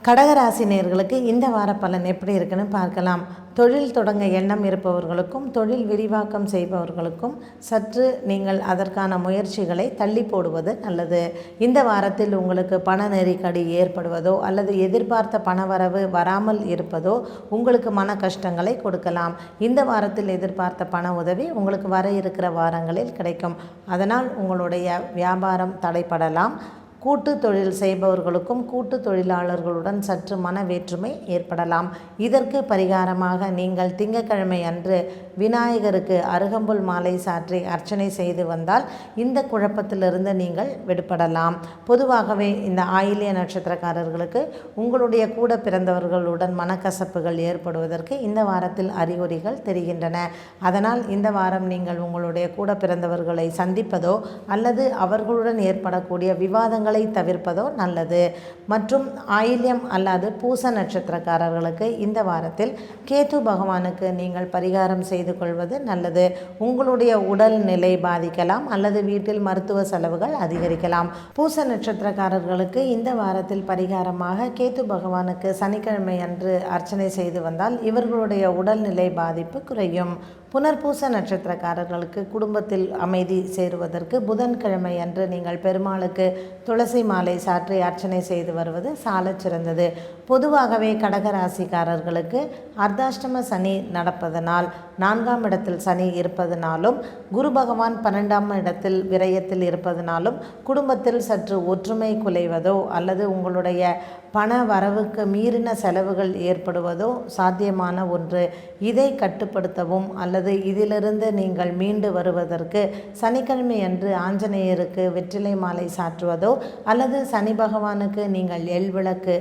கடகராசி நேயர்களுக்கு இந்த வார பலன் எப்படி இருக்குன்னு பார்க்கலாம். தொழில் தொடங்க எண்ணம் இருப்பவர்களுக்கும் தொழில் விரிவாக்கம் செய்பவர்களுக்கும் சற்று நீங்கள் அதற்கான முயற்சிகளை தள்ளி போடுவது நல்லது. இந்த வாரத்தில் உங்களுக்கு பண நெருக்கடி ஏற்படுவதோ அல்லது எதிர்பார்த்த பணவரவு வராமல் இருப்பதோ உங்களுக்கு மன கஷ்டங்களை கொடுக்கலாம். இந்த வாரத்தில் எதிர்பார்த்த பண உதவி உங்களுக்கு வர இருக்கிற வாரங்களில் கிடைக்கும். அதனால் உங்களுடைய வியாபாரம் தடைப்படலாம். கூட்டு தொழில் செய்பவர்களுக்கும் கூட்டு தொழிலாளர்களுடன் சற்று மன வேற்றுமை ஏற்படலாம். இதற்கு பரிகாரமாக நீங்கள் திங்கட்கிழமை அன்று விநாயகருக்கு அருகம்புல் மாலை சாற்றி அர்ச்சனை செய்து வந்தால் இந்த குழப்பத்திலிருந்து நீங்கள் விடுபடலாம். பொதுவாகவே இந்த ஆயில்ய நட்சத்திரக்காரர்களுக்கு உங்களுடைய கூட பிறந்தவர்களுடன் மனக்கசப்புகள் ஏற்படுவதற்கு இந்த வாரத்தில் அறிகுறிகள் தெரிகின்றன. அதனால் இந்த வாரம் நீங்கள் உங்களுடைய கூட பிறந்தவர்களை சந்திப்பதோ அல்லது அவர்களுடன் ஏற்படக்கூடிய விவாதங்கள் தவிர்ப்பதோ நல்லது. மற்றும் ஆயில்யம் அல்லாது பூச நட்சத்திரக்காரர்களுக்கு இந்த வாரத்தில் கேது பகவானுக்கு நீங்கள் பரிகாரம் செய்து கொள்வது நல்லது. உங்களுடைய உடல் நிலை பாதிக்கலாம் அல்லது வீட்டில் மருத்துவ செலவுகள் அதிகரிக்கலாம். பூச நட்சத்திரக்காரர்களுக்கு இந்த வாரத்தில் பரிகாரமாக கேது பகவானுக்கு சனிக்கிழமை அன்று அர்ச்சனை செய்து வந்தால் இவர்களுடைய உடல்நிலை பாதிப்பு குறையும். புனர்பூச நட்சத்திரக்காரர்களுக்கு குடும்பத்தில் அமைதி சேருவதற்கு புதன்கிழமை அன்று நீங்கள் பெருமாளுக்கு துளசி மாலை சாற்றி அர்ச்சனை செய்து வருவது சாலச் சிறந்தது. பொதுவாகவே கடகராசிக்காரர்களுக்கு அர்த்தாஷ்டம சனி நடப்பதனால் 4ஆம் இடத்தில் சனி இருப்பதனாலும் குரு பகவான் 12ஆம் இடத்தில் விரயத்தில் இருப்பதனாலும் குடும்பத்தில் சற்று ஒற்றுமை குலைவதோ அல்லது உங்களுடைய பண வரவுக்கு மீறின செலவுகள் ஏற்படுவதோ சாத்தியமான ஒன்று. இதை கட்டுப்படுத்தவும் அல்லது இதிலிருந்து நீங்கள் மீண்டு வருவதற்கு சனிக்கிழமை அன்று ஆஞ்சநேயருக்கு வெற்றிலை மாலை சாற்றுவதோ அல்லது சனி பகவானுக்கு நீங்கள் எள் விளக்கு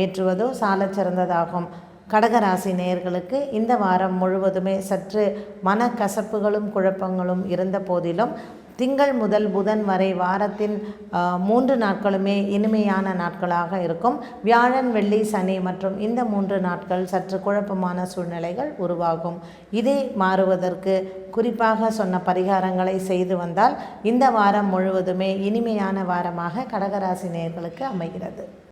ஏற்றுவதோ சாலச் சிறந்ததாகும். கடகராசி நேயர்களுக்கு இந்த வாரம் முழுவதுமே சற்று மனக்கசப்புகளும் குழப்பங்களும் இருந்த போதிலும் திங்கள் முதல் புதன் வரை வாரத்தின் 3 நாட்களுமே இனிமையான நாட்களாக இருக்கும். வியாழன் வெள்ளி சனி மற்றும் இந்த 3 நாட்கள் சற்று குழப்பமான சூழ்நிலைகள் உருவாகும். இதை மாறுவதற்கு குறிப்பாக சொன்ன பரிகாரங்களை செய்து வந்தால் இந்த வாரம் முழுவதுமே இனிமையான வாரமாக கடகராசி நேயர்களுக்கு அமைகிறது.